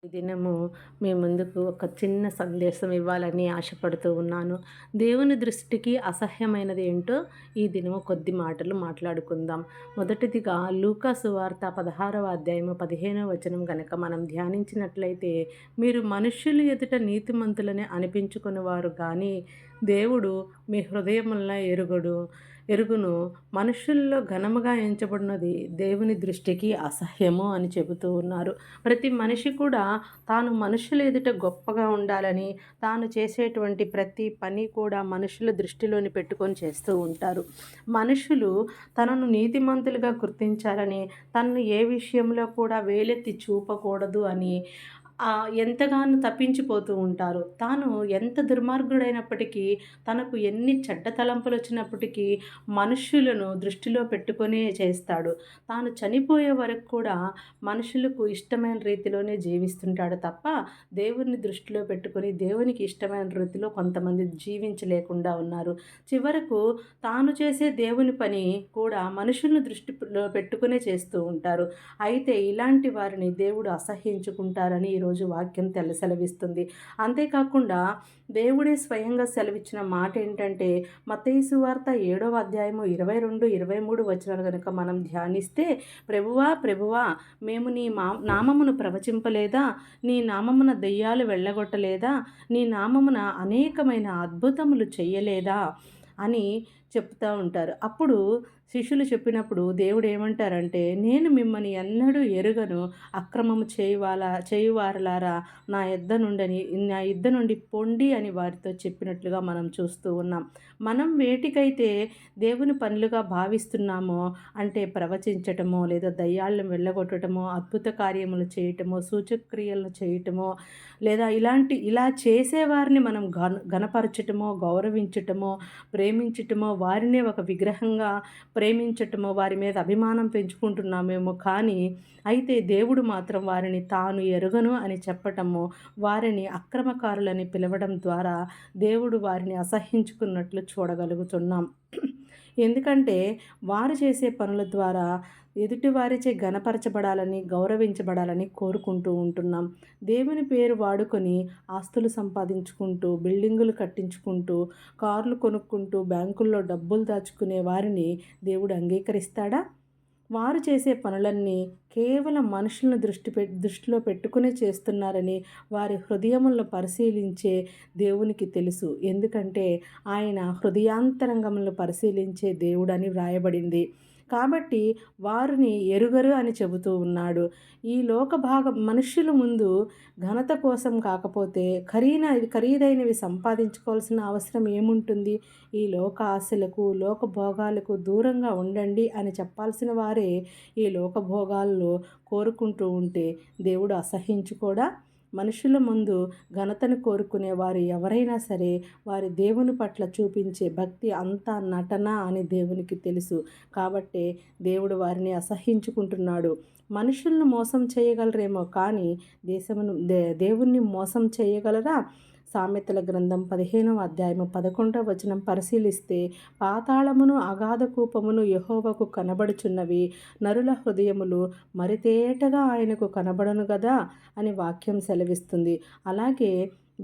ఈ దినము మీ ముందుకు ఒక చిన్న సందేశం ఇవ్వాలని ఆశపడుతూ ఉన్నాను. దేవుని దృష్టికి అసహ్యమైనది ఏంటో ఈ దినము కొద్ది మాటలు మాట్లాడుకుందాం. మొదటిదిగా లూకా సువార్త 16వ అధ్యాయము 15వ వచనం గనక మనం ధ్యానించినట్లయితే, మీరు మనుష్యుల ఎదుట నీతిమంతులని అనిపించుకునేవారు గాని దేవుడు మీ హృదయములను ఎరుగును. మనుష్యుల్లో ఘనముగా ఎంచబడినది దేవుని దృష్టికి అసహ్యము అని చెబుతూ ఉన్నారు. ప్రతి మనిషి కూడా తాను మనుషుల ఎదుట గొప్పగా ఉండాలని, తాను చేసేటువంటి ప్రతి పని కూడా మనుషుల దృష్టిలోని పెట్టుకొని చేస్తూ ఉంటారు. మనుషులు తనను నీతిమంతులుగా గుర్తించాలని, తనను ఏ విషయంలో కూడా వేలెత్తి చూపకూడదు అని ఎంతగానో తప్పించిపోతూ ఉంటారు. తాను ఎంత దుర్మార్గుడైనప్పటికీ, తనకు ఎన్ని చెడ్డ తలంపులు వచ్చినప్పటికీ మనుష్యులను దృష్టిలో పెట్టుకొనే చేస్తాడు. తాను చనిపోయే వరకు కూడా మనుషులకు ఇష్టమైన రీతిలోనే జీవిస్తుంటాడు తప్ప, దేవుని దృష్టిలో పెట్టుకొని దేవునికి ఇష్టమైన రీతిలో కొంతమంది జీవించలేకుండా ఉన్నారు. చివరకు తాను చేసే దేవుని పని కూడా మనుషులను దృష్టిలో పెట్టుకునే చేస్తూ ఉంటారు. అయితే ఇలాంటి వారిని దేవుడు అసహ్యించుకుంటారని ఈరోజు వాక్యం సెలవిస్తుంది. అంతేకాకుండా దేవుడే స్వయంగా సెలవిచ్చిన మాట ఏంటంటే, మత్తయి సువార్త 7వ అధ్యాయము 22, 23 వచనాలు గనుక మనం ధ్యానిస్తే, ప్రభువా ప్రభువా, మేము నీ నామమును ప్రవచింపలేదా? నీ నామమున దెయ్యాలు వెళ్ళగొట్టలేదా? నీ నామమున అనేకమైన అద్భుతములు చెయ్యలేదా అని చెప్తూ ఉంటారు. అప్పుడు శిష్యులు చెప్పినప్పుడు దేవుడు ఏమంటారంటే, నేను మిమ్మల్ని ఎన్నడూ ఎరుగను, అక్రమము చేయువారలారా నా యొద్ద నుండి పొండి అని వారితో చెప్పినట్లుగా మనం చూస్తూ ఉన్నాం. మనం వేటికైతే దేవుని పనులుగా భావిస్తున్నామో, అంటే ప్రవచించటమో, లేదా దయ్యాలను వెళ్ళగొట్టడమో, అద్భుత కార్యములు చేయటమో, సూచక్రియలు చేయటమో, లేదా ఇలా చేసేవారిని మనం ఘనపరచటమో, గౌరవించటమో, ప్రేమించటమో, వారినే ఒక విగ్రహంగా ప్రేమించటమో, వారి మీద అభిమానం పెంచుకుంటున్నామేమో కానీ, అయితే దేవుడు మాత్రం వారిని తాను ఎరుగను అని చెప్పటము, వారిని అక్రమకారులని పిలవడం ద్వారా దేవుడు వారిని అసహ్యించుకున్నట్లు చూడగలుగుతున్నాం. ఎందుకంటే వారు చేసే పనుల ద్వారా ఎదుటివారిచే ఘనపరచబడాలని, గౌరవించబడాలని కోరుకుంటూ ఉంటున్నాం. దేవుని పేరు వాడుకొని ఆస్తులు సంపాదించుకుంటూ, బిల్డింగులు కట్టించుకుంటూ, కార్లు కొనుక్కుంటూ, బ్యాంకుల్లో డబ్బులు దాచుకునే వారిని దేవుడు అంగీకరిస్తాడా? వారు చేసే పనులన్నీ కేవలం మనుషులను దృష్టిలో పెట్టుకునే చేస్తున్నారని వారి హృదయములను పరిశీలించే దేవునికి తెలుసు. ఎందుకంటే ఆయన హృదయాంతరంగములను పరిశీలించే దేవుడని వ్రాయబడింది. కాబట్టి వారిని ఎరుగరు అని చెబుతూ ఉన్నాడు. ఈ మనుష్యుల ముందు ఘనత కోసం కాకపోతే ఖరీదైనవి సంపాదించుకోవాల్సిన అవసరం ఏముంటుంది? ఈ లోక ఆశలకు, లోక భోగాలకు దూరంగా ఉండండి అని చెప్పాల్సిన వారే ఈ లోక భోగాలను కోరుకుంటూ ఉంటే దేవుడు అసహ్యించుకోడా? మనుషుల ముందు ఘనతను కోరుకునే వారు ఎవరైనా సరే, వారి దేవుని పట్ల చూపించే భక్తి అంతా నటన అని దేవునికి తెలుసు. కాబట్టే దేవుడు వారిని అసహ్యించుకుంటున్నాడు. మనుషులను మోసం చేయగలరేమో కానీ దేవుణ్ణి మోసం చేయగలరా? సామెతల గ్రంథం 15వ అధ్యాయము 11వ వచనం పరిశీలిస్తే, పాతాళమును అగాధ కూపమును యెహోవాకు కనబడుచున్నవి, నరుల హృదయములు మరితేటగా ఆయనకు కనబడను గదా అని వాక్యం సెలవిస్తుంది. అలాగే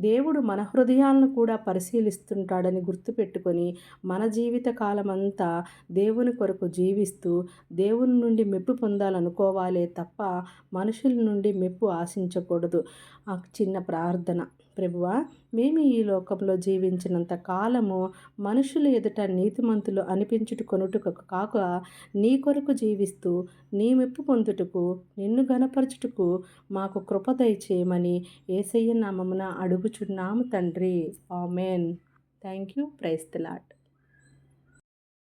దేవుడు మన హృదయాలను కూడా పరిశీలిస్తుంటాడని గుర్తుపెట్టుకొని, మన జీవిత కాలమంతా దేవుని కొరకు జీవిస్తూ దేవుని నుండి మెప్పు పొందాలనుకోవాలే తప్ప మనుషుల నుండి మెప్పు ఆశించకూడదు. చిన్న ప్రార్థన. ప్రభువా, మేము ఈ లోకంలో జీవించినంత కాలము మనుషుల ఎదుట నీతిమంతులు కొనుటకు కాక, నీ కొరకు జీవిస్తూ నీ మెప్పు పొందుటకు, నిన్ను ఘనపరచుటకు మాకు కృప దయచేయమని యేసయ్య నామమున అడుగుచున్నాము తండ్రి. Amen. Thank you. Praise the lord.